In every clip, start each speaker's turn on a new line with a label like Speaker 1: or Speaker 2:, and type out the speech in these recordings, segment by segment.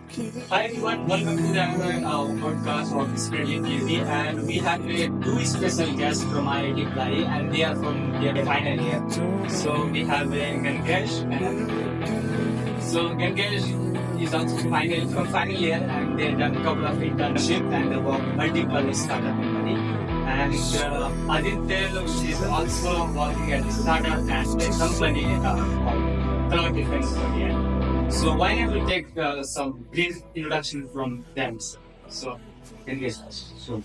Speaker 1: Hi everyone, welcome to the podcast of spreadlytv, and we have two special guests from IIT Bhilai, and they are from their final year. So we have Gangesh, and so Gangesh is also from final year, and they done a couple of internship and they work multiple startup company. And Aditya is also working at startup and a company called Cloud Defense Company. So why don't we take some brief introduction from them? So, can you start?
Speaker 2: So,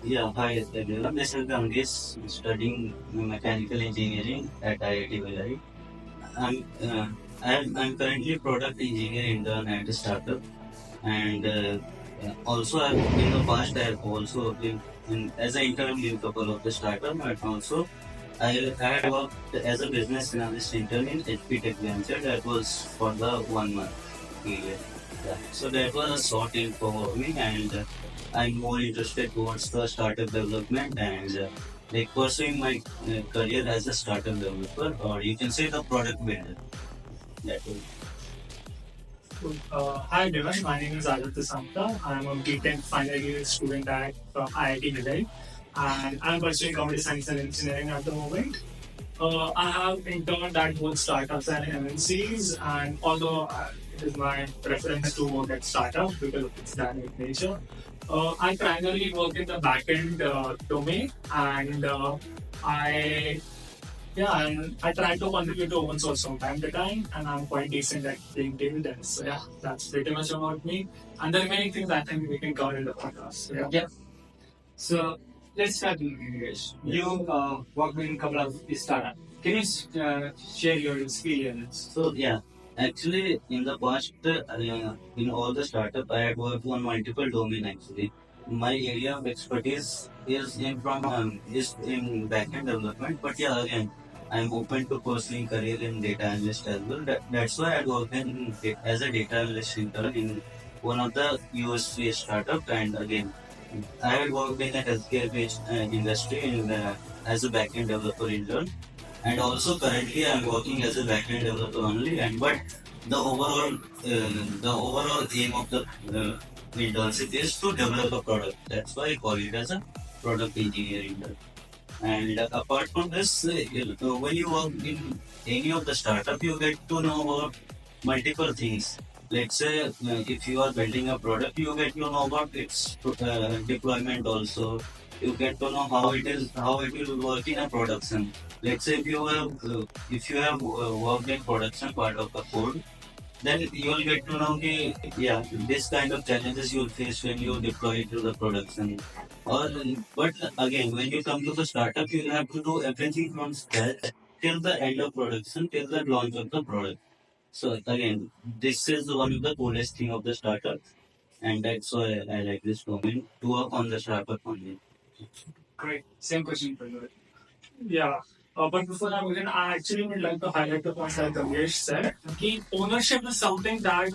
Speaker 2: yeah, hi everyone. This is Gangesh studying mechanical engineering at IIT Bhilai. I'm, uh, I'm currently product engineer intern at a startup, and also in the past I've also been as an intern in a couple of the startup, and also I had worked as a business analyst intern in HPTech venture that was for the 1 month period. Yeah. So that was a short info for me, and I'm more interested towards the startup development and like pursuing my career as a startup developer, or you can say the product builder. That will.
Speaker 1: Hi everyone, my name is Aditya Samta. I'm a BTech final year student at IIT Bhilai, and I'm pursuing computer science and engineering at the moment. I have interned at both startups and MNCs, and although it is my preference to work at startups because of its dynamic nature, I primarily work in the backend domain, and I and I try to contribute to open source from time to time, and I'm quite decent at playing table tennis. So yeah, that's pretty much about me. And the remaining things I think we can cover in the podcast. So, yeah. So let's start with English. You worked in a couple of startups. Can you share your experience?
Speaker 2: So yeah, actually in the past, in all the startup, I had worked on multiple domain actually. My area of expertise is in backend development, but yeah, again, I'm open to pursuing career in data analyst as well. That's why I worked as a data analyst intern in one of the US-based startup, and again, I had worked in a healthcare-based industry as a backend developer intern, and also currently I'm working as a backend developer only. And but the overall aim of the internship is to develop a product. That's why I call it as a product engineering. And apart from this, when you work in any of the startup, you get to know about multiple things. Let's say if you are building a product, you get to know about its deployment also. You get to know how it will work in a production. Let's say if you have worked in production part of a code, then you will get to know yeah, this kind of challenges you will face when you deploy it to the production. Or but again, when you come to the startup, you will have to do everything from scratch till the end of production, till the launch of the product. So again, this is one of the coolest thing of the startup, and that's why I like this domain to work on the startup only.
Speaker 1: Great. Same question for you. Yeah. But before I begin, I actually would like to highlight the point that Ganesh said. The ownership is something that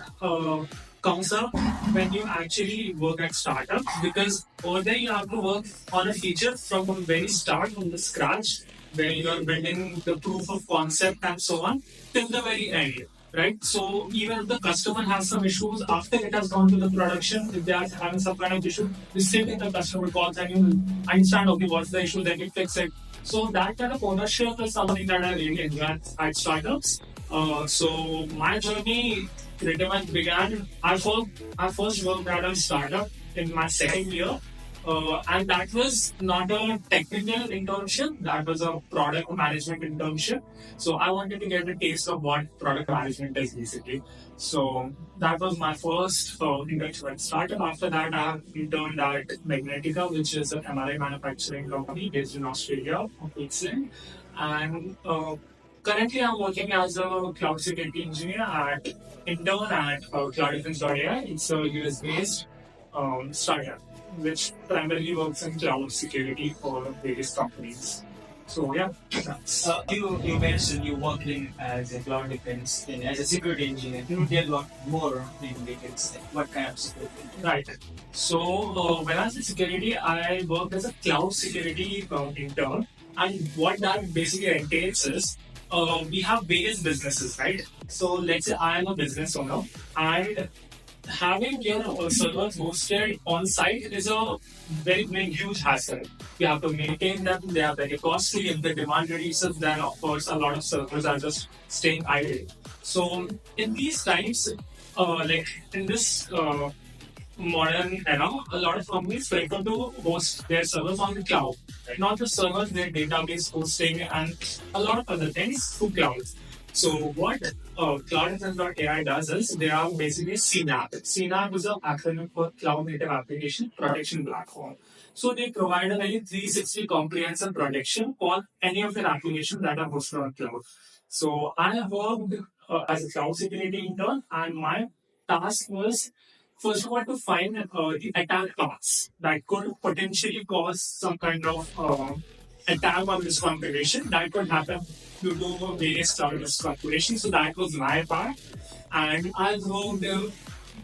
Speaker 1: comes up when you actually work at startups, because over there you have to work on a feature from the very start, from the scratch, where you are building the proof of concept and so on, till the very end. Right? So even if the customer has some issues after it has gone to the production, if they are having some kind of issue, you still get the customer calls and you understand, okay, what's the issue, then you fix it. So that kind of ownership is something that I really enjoy at startups. So my journey pretty much began. I first worked at a startup in my second year, and that was not a technical internship. That was a product management internship. So I wanted to get a taste of what product management is basically. So that was my first internship at startup. After that, I have interned at Magnetica, which is an MRI manufacturing company based in Australia, Queensland. And currently, I'm working as a cloud security engineer at intern at cloudifense.ai. It's a US based startup which primarily works in cloud security for various companies. So yeah, that's you mentioned you working as a cloud defense and as a security engineer. Can you tell a lot more in details? What kind of security? Right. So when I was in security, I worked as a cloud security intern, and what that basically entails is we have various businesses, right? So let's say I am a business owner, and having your servers hosted on site is a very big, huge hassle. You have to maintain them, they are very costly. If the demand reduces, then of course a lot of servers are just staying idle. So in these times, like in this modern era, a lot of companies prefer to host their servers on the cloud. Not just servers, their database hosting and a lot of other things through cloud. So what CloudFM.ai does is they are basically CNAP. CNAP is an acronym for Cloud Native Application Protection Platform. So they provide a very 360 comprehensive protection for any of their applications that are hosted on cloud. So I have worked as a cloud security intern, and my task was first of all to find the attack paths that could potentially cause some kind of attack or misconfiguration that could happen due to various cloud misconfigurations. So that was my part, and I worked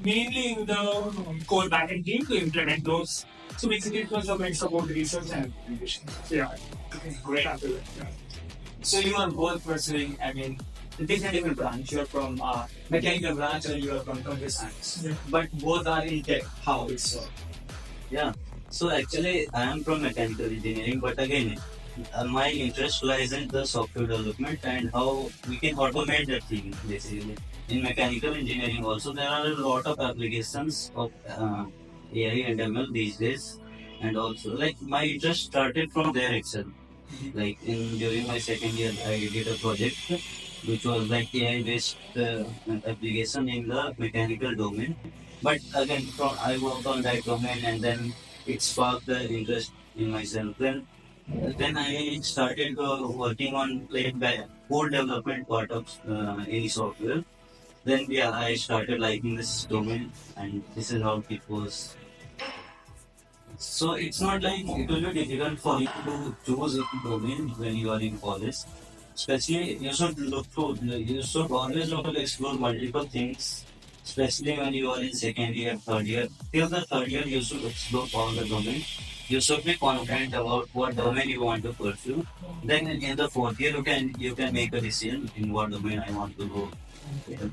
Speaker 1: mainly in the core backend team to implement those. So basically, it was a mix of both research and implementation. So yeah, great after that. Yeah.
Speaker 3: So you are both pursuing, I mean, different branch. You're from mechanical branch or you are from computer science.
Speaker 1: Yeah.
Speaker 3: But both are in tech. How it's so?
Speaker 2: Yeah. So actually, I am from mechanical engineering, but again, my interest lies in the software development and how we can automate that thing basically. In mechanical engineering, also there are a lot of applications of AI and ML these days, and also like my interest started from there itself. Like in during my second year, I did a project which was like AI based application in the mechanical domain. But again, from I worked on that domain and then it sparked the interest in myself. Then I started working on like the code development part of any software. Then yeah, I started liking this domain, and this is how it was. So it's not like it will be difficult for you to choose a domain when you are in college. Especially, you should always look to explore multiple things. Especially when you are in second year, third year. Till the third year, you should explore all the domain. You should be confident about what domain you want to pursue. Then in the fourth year, you can make a decision in what domain I want to go.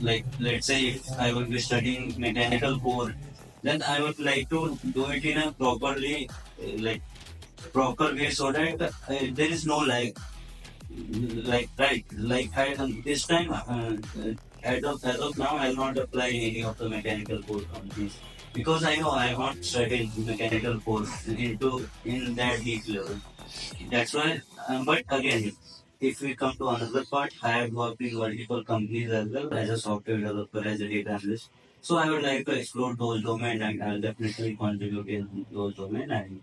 Speaker 2: Like let's say if I will be studying mechanical core, then I would like to do it in a like proper way so that there is no like right like this time as of now I'll not apply any of the mechanical core companies because I know I have not studied mechanical core in that deep level. That's why, but again, if we come to another part, I have worked in multiple companies as well as a software developer, as a data analyst. So I would like to explore those domains and I'll definitely contribute in those domains. And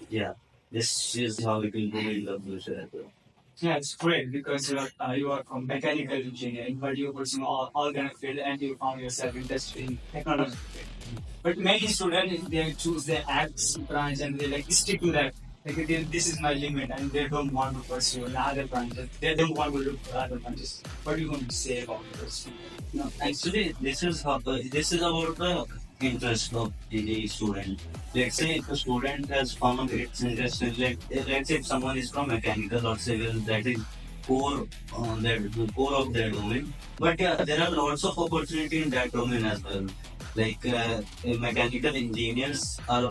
Speaker 2: yeah, this is how it will go in the future as well.
Speaker 3: Yeah, it's great because you are from mechanical engineering, but you pursue all kind of field and you found yourself interested in technology. But many students they choose their arts branch and they like stick to that. Like this is my limit, and they don't want to pursue another branches. They don't want to look for other branches. What are you going to say about this?
Speaker 2: No, actually, this is about the interest of the student. Let's say if a student has found its interest in let's say if someone is from mechanical or civil, that is core on their core of their domain. But yeah, there are lots of opportunity in that domain as well. Like mechanical engineers are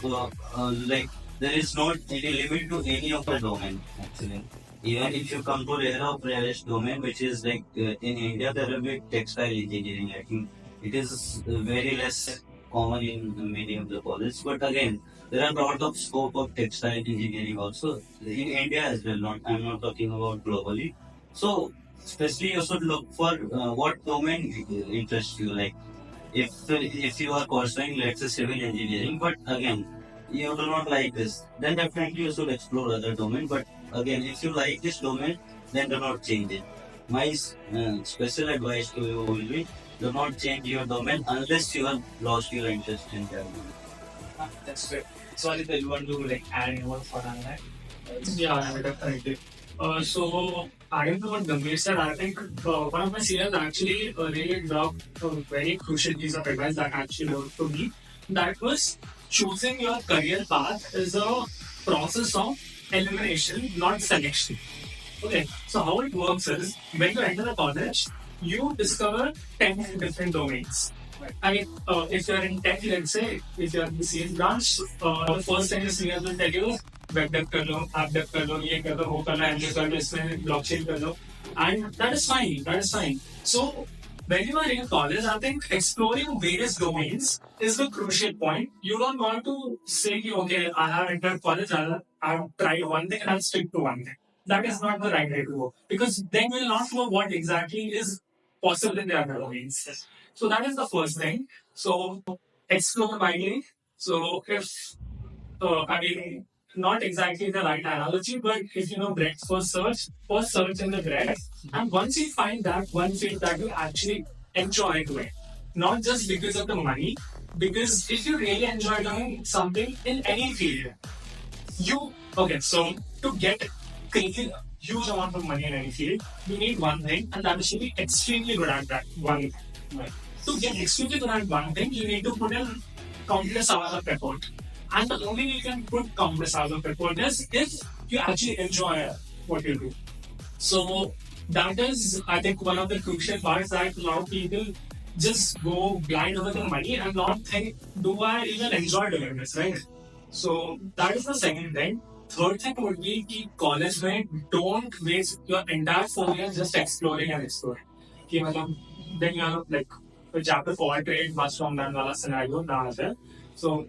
Speaker 2: like there is not any limit to any of the domain actually. Even if you come to rare of rarest domain, which is like in India, there will be textile engineering. I think it is very less common in many of the colleges. But again, there are a lot of scope of textile engineering also in India as well. Not I'm not talking about globally. So, especially you should look for what domain interests you. Like if you are pursuing let's say civil engineering, but again you do not like this, then definitely you should explore other domain. But again, if you like this domain, then do not change it. My special advice to you will be do not change your domain unless you have lost your interest in that domain.
Speaker 3: That's great. So, Aditya, you want to like add any more for that?
Speaker 1: Yeah, definitely. So adding to what Gambhir said, I think one of my seniors actually really dropped a very crucial piece of advice that actually worked for me. That was choosing your career path is a process of elimination, not selection. Okay, so how it works is when you enter a college, you discover 10 different domains. I mean, if you're in tech, let's say, if you're in the same branch, the first thing the seniors will tell you is web dev कर लो, app dev कर लो, ये कर लो, वो करना, MTech कर लो, इसमें blockchain कर लो, and that is fine. That is fine. So when you are in college, I think exploring various domains is the crucial point. You don't want to say, okay, I have entered college, I have tried one thing and I'll stick to one thing. That is not the right way to go because then we'll not know what exactly is possible in the other domains. So that is the first thing. So explore widely. So if I mean not exactly the right analogy, but if you know breadth first search in the breadth, and once you find that one field that you actually enjoy doing, not just because of the money, because if you really enjoy doing something in any field, you okay. So to get crazy huge amount of money in any field, you need one thing, and that is to be extremely good at that one thing. Right. To get extremely good at one thing, you need to put in countless hours of effort. And the only way you can put countless hours of effort is if you actually enjoy what you do. So that is, I think, one of the crucial parts that a lot of people just go blind over the money and not think, do I even enjoy doing this, right? So that is the second thing. Third thing would be keep college में don't waste your entire 4 years just exploring and exploring. कि मतलब then you are like for chapter 4 to 8 months from that वाला scenario ना आ जाए. So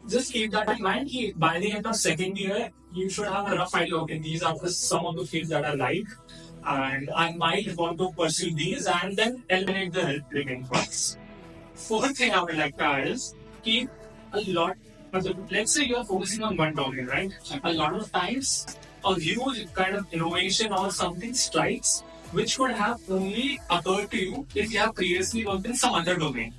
Speaker 1: just keep that in mind. कि by the end of second year, you should have a rough idea. Okay, these are some of the fields that I like, and I might want to pursue these, and then eliminate the remaining ones. Fourth thing I would like to add is keep a lot. Let's say you are focusing on one domain, right? A lot of times, a huge kind of innovation or something strikes, which would have only occurred to you if you have previously worked in some other domain.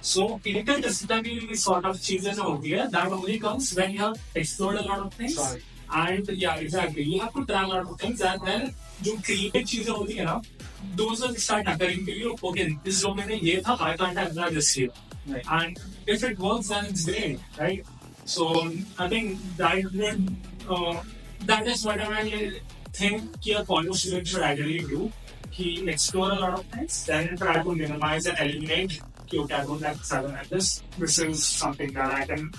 Speaker 1: So interdisciplinary sort of changes over here that only comes when you have explored a lot of things. Sorry. And yeah, exactly. You have to try a lot of things, and then जो creative चीजें होती है ना, those will start occurring to you. Okay, इस domain में ये था, I can't have that this here. Right. And if it works, then it's great, right? So I think that is what I think a college student should ideally do. He explore a lot of things, then try to minimize and eliminate. Okay, I don't like seven at this. This is something that I can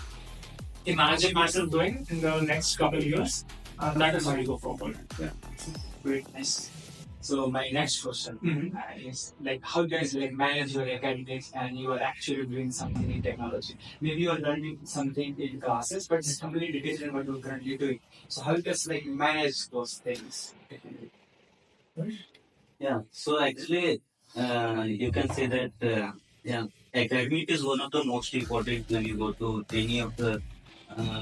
Speaker 1: imagine myself doing in the next couple of years. That is how you go forward. Yeah.
Speaker 3: Great, nice. So my next question is like, how do you guys like manage your academics and you are actually doing something in technology? Maybe you are learning something in classes, but it's completely different what you're currently doing. So how do you guys like manage those things?
Speaker 2: Yeah, so actually, you can say that yeah, academic is one of the most important when you go to any of the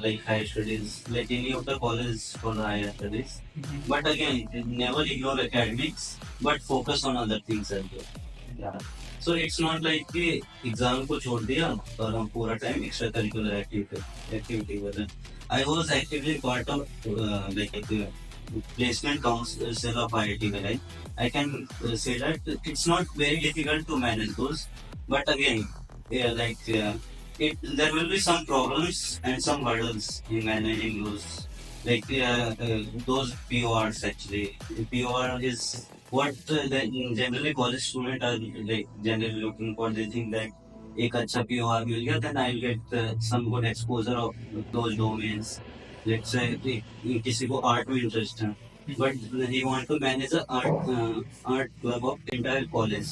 Speaker 2: like higher studies, like any of the college for the higher studies. But again, never ignore academics, but focus on other things as well. Yeah. So it's not like कि exam को छोड़ दिया और हम पूरा time extra curricular activity कर रहे हैं. I was actively part of like placement council of IIT Bhilai. I can say that it's not very difficult to manage those, but again, yeah, like there will be some problems and some hurdles in managing those. Like those PORs actually. POR is what generally college students are like generally looking for. They think that एक अच्छा POR मिल गया, then I'll get some good exposure of those domains. Let's say किसी को art में interest है, but he want to manage a art club of entire college.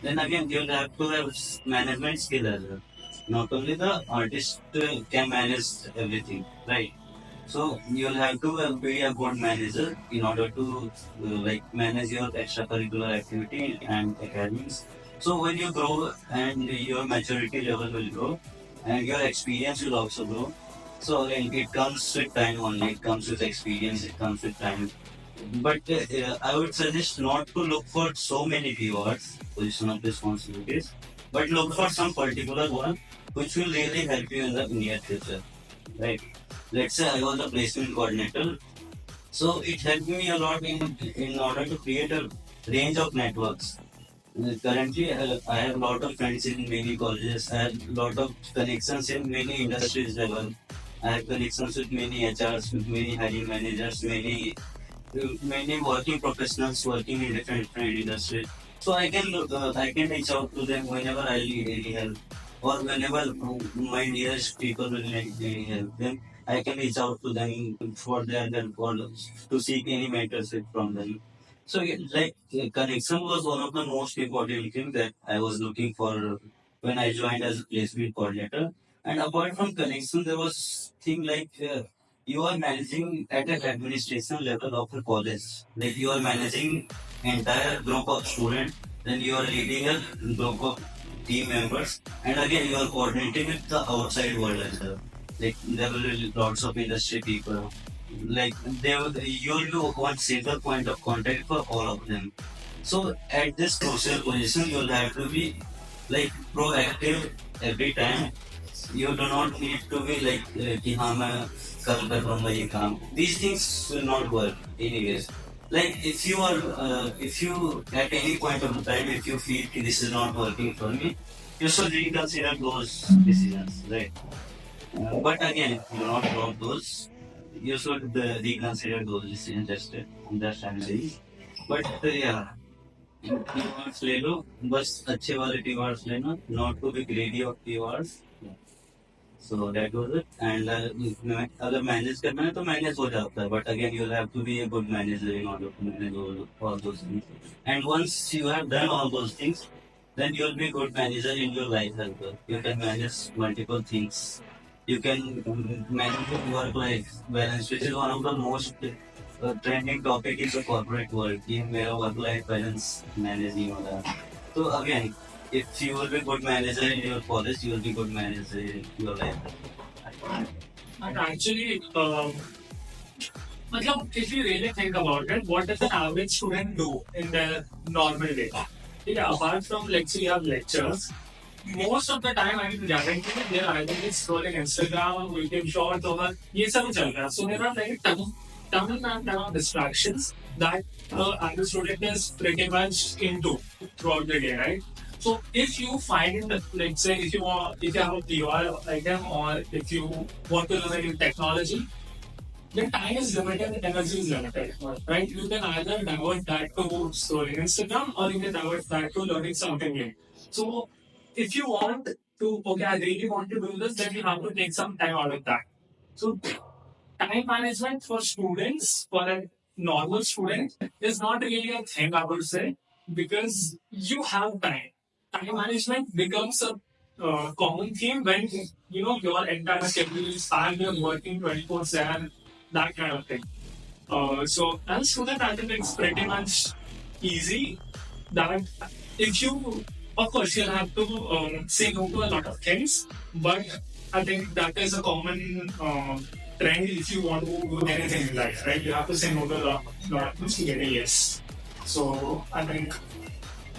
Speaker 2: Then again, you'll have to have management skill as well. Not only the artist can manage everything, right? So you'll have to be a good manager in order to like manage your extracurricular activity and academics. So when you grow and your maturity level will grow and your experience will also grow. So again, it comes with time only. It comes with experience. It comes with time. But I would suggest not to look for so many PORs, position of responsibilities, but look for some particular one which will really help you in the near future, right? Let's say I was a placement coordinator, so it helped me a lot in order to create a range of networks. Currently, I have a lot of friends in many colleges. I have a lot of connections in many industries level. I have connections with many HRs, with many hiring managers, many working professionals working in different industries. So I can reach out to them whenever I need any help, or whenever my nearest people will need any help. Then I can reach out to them for their help or to seek any mentorship from them. So connection was one of the most important things that I was looking for when I joined as a placement coordinator. And apart from connection, there was thing like you are managing at an administration level of a college. Like you are managing entire group of students, then you are leading a group of team members, and again you are coordinating with the outside world as well. Like there will be lots of industry people. Like you will be one single point of contact for all of them. So at this crucial position, you'll have to be like proactive every time. You do not need to be like कि हाँ मैं कल कर लूँगा ये काम. These things will not work anyways. Like if you at any point of time if you feel कि this is not working for me, you should reconsider those decisions, right? But again, do not drop those. You should reconsider those decisions. Just I'm saying. But yeah, keywords ले लो, बस अच्छे वाले keywords लेना, not to be greedy of keywords. So that was it. And अगर manage करना है तो manage हो जाता है. But again, you'll have to be a good manager in order to manage all those things. And once you have done all those things, then you'll be a good manager in your life as well. You can manage multiple things. You can manage your work-life balance, which is one of the most trending topic in the corporate world. कि मेरा work-life balance manage नहीं हो रहा. So again, if you will be good manager in your college, you will be good manager in your life.
Speaker 1: And actually, if you really think about it, what does an average student do in their normal day? Yeah, apart from lecture, you have lectures. Most of the time, I mean, guarantee they're either scrolling Instagram, YouTube Shorts, or ये सब चल रहा है. So there are like ton of distractions that average student is pretty much into throughout the day, right? So if you find, let's say, if you have a PR item or if you want to learn a new technology, the time is limited, the energy is limited, right? You can either divert that to scrolling Instagram or you can divert that to learning something new. So if you want to, okay, I really want to do this, then you have to take some time out of that. So time management for students, for a normal student, is not really a thing, I would say, because you have time. Time management becomes a common theme when your entire schedule is packed, you're working 24/7, that kind of thing. So as a student, I think it's pretty much easy that if you, of course, you'll have to say no to a lot of things, but I think that is a common trend if you want to do anything in life, right? You have to say no to a lot of things to get a yes. So I think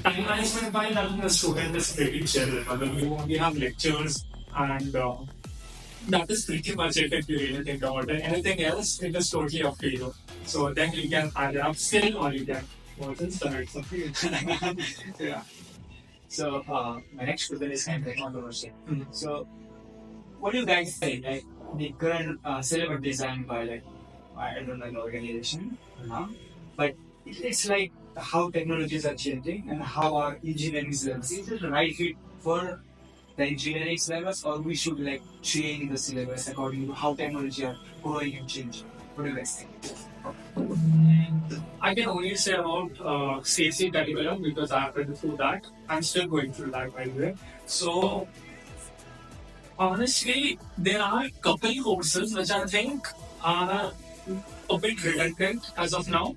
Speaker 1: time management by having a student is pretty chill. I mean, you only have lectures and that is pretty much it if you really think about it. Anything else, it is totally up to you. So then you can either upskill or you can start something.
Speaker 3: Yeah. So my next question is kind of controversial. So what do you guys say? Like the current syllabus designed by like I don't know the organization now, but it's like how technologies are changing and how our engineering syllabus is it the right fit for the engineering syllabus, or we should like change the syllabus according to how technology are growing and changing? What do you guys think?
Speaker 1: I can only say about CC curriculum because I have been through that. I'm still going through that, by the way. So honestly, there are a couple courses which I think are a bit redundant as of now.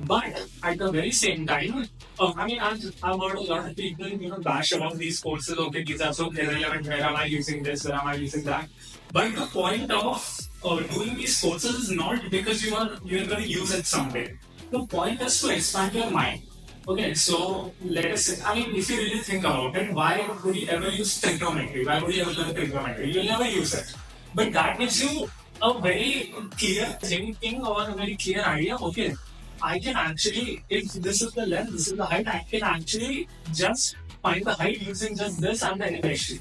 Speaker 1: But at the very same time, I mean, I've heard a lot of people, bash about these courses. Okay, these are so irrelevant. Where am I using this? Where am I using that? But the point of doing these courses is not because you're going to use it someday. The point is to expand your mind. Okay, so let us say, I mean, if you really think about it, why would you ever use trigonometry? Why would you ever learn trigonometry? You'll never use it. But that gives you a very clear thinking or a very clear idea. Okay, I can actually, if this is the length, this is the height, I can actually just find the height using just this and the equation.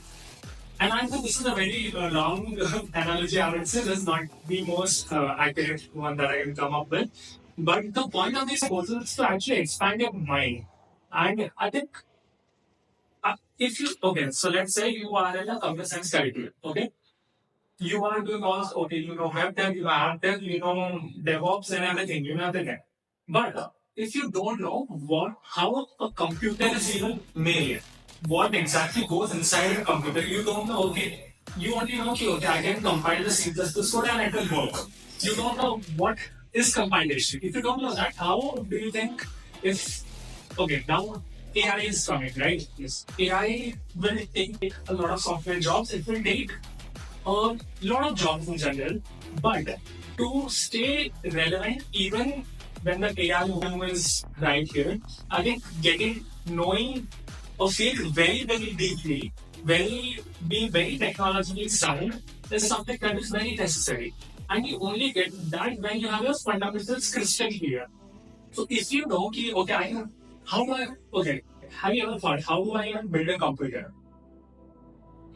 Speaker 1: And I think this is a very long analogy. I would say this is not the most accurate one that I can come up with. But the point of these courses is to actually expand your mind. And I think if you okay, so let's say you are in a computer science curriculum, okay, you are doing all okay, you know web dev, you know app dev, you know DevOps and everything, you know everything. But if you don't know how a computer is even made, what exactly goes inside a computer, you don't know. Okay, you only know okay, I can compile the C++ code and it will work. You don't know what is compilation. If you don't know that, how do you think if okay now AI is coming, right? Yes. AI will take a lot of software jobs. It will take a lot of jobs in general, but to stay relevant, even when the AI boom is right here, I think knowing a field very, very deeply, being very technologically sound is something that is very necessary. And you only get that when you have your fundamentals crystal clear. So if you know, okay, how do I, okay, have you ever thought, how do I even build a computer?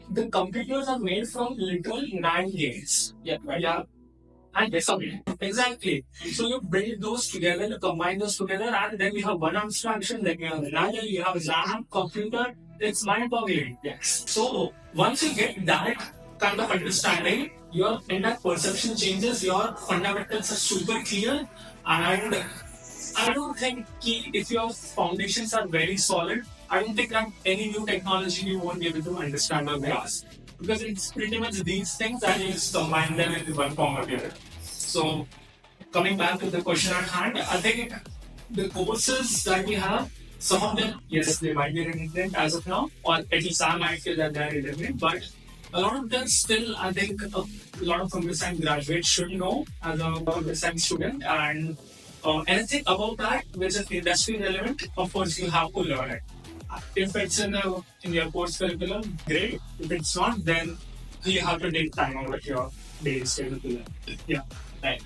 Speaker 1: The computers are made from literal NAND gates. Yeah, right. Yeah. And yes, okay. Exactly. So you build those together, you combine those together, and then you have one abstraction, then you have another, you have RAM, computer. It's mind-boggling. Yes. So once you get that kind of understanding, your entire perception changes, your fundamentals are super clear, and I don't think if your foundations are very solid, I don't think that any new technology you won't be able to understand or grasp. Because it's pretty much these things that you just combine them into one form or the other. So, coming back to the question at hand, I think the courses that we have, some of them, yes, they might be redundant as of now, or at least I might feel that they're redundant, but a lot of them still, I think, a lot of computer science graduates should know as a computer science student, and anything about that which is industry relevant, of course, you have to learn it. If it's in your course curriculum, great. If it's not, then you have to take time out of your daily schedule to learn. Yeah, right.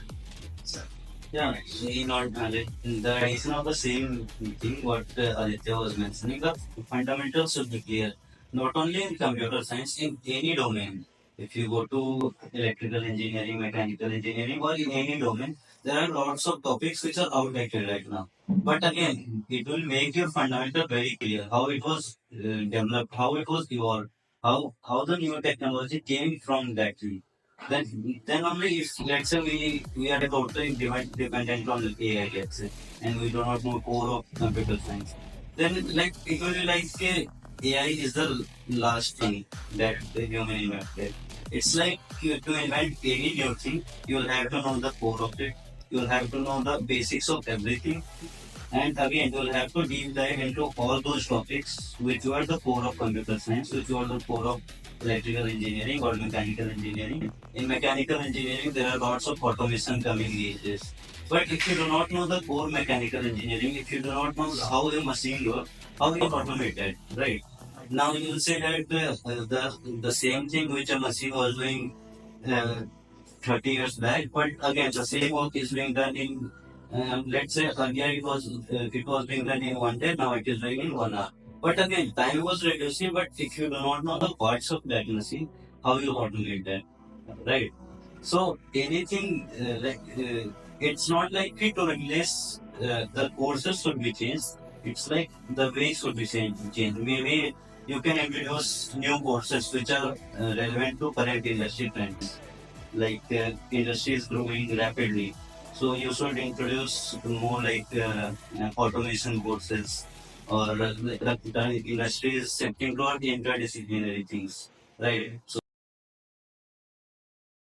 Speaker 1: So,
Speaker 2: Yeah, in order, the addition of the same thing what Aditya was mentioning, the fundamentals should be clear. Not only in computer science, in any domain. If you go to electrical engineering, mechanical engineering, or in any domain, there are lots of topics which are outdated right now. But again, it will make your fundamental very clear how it was developed, how it was evolved, how the new technology came from that tree. Then only if let's say we are totally dependent on AI, let's say, and we do not know core of computer science, then like it will be like AI is the last thing that the human invented. It's like to invent any new thing, you'll have to know the core of it. You'll have to know the basics of everything, and again, you'll have to deep dive into all those topics which were the core of computer science, which were the core of electrical engineering or mechanical engineering. In mechanical engineering, there are lots of automation coming these days. But if you do not know the core mechanical engineering, if you do not know how a machine works, how it is automated, right? Now you will say that the same thing which a machine was doing uh, 30 years back, but again, the same work is being done in, let's say, earlier it was being done in 1 day, now it is doing in 1 hour. But again, time was reducing, but if you do not know the parts of that machine, how you automate that, right? So anything it's not like it to replace the courses should be changed. It's like the way should be changed. Maybe you can introduce new courses which are relevant to current industry trends, like industry is growing rapidly. So you should introduce more like automation courses, or the industry is shifting toward interdisciplinary things, right? So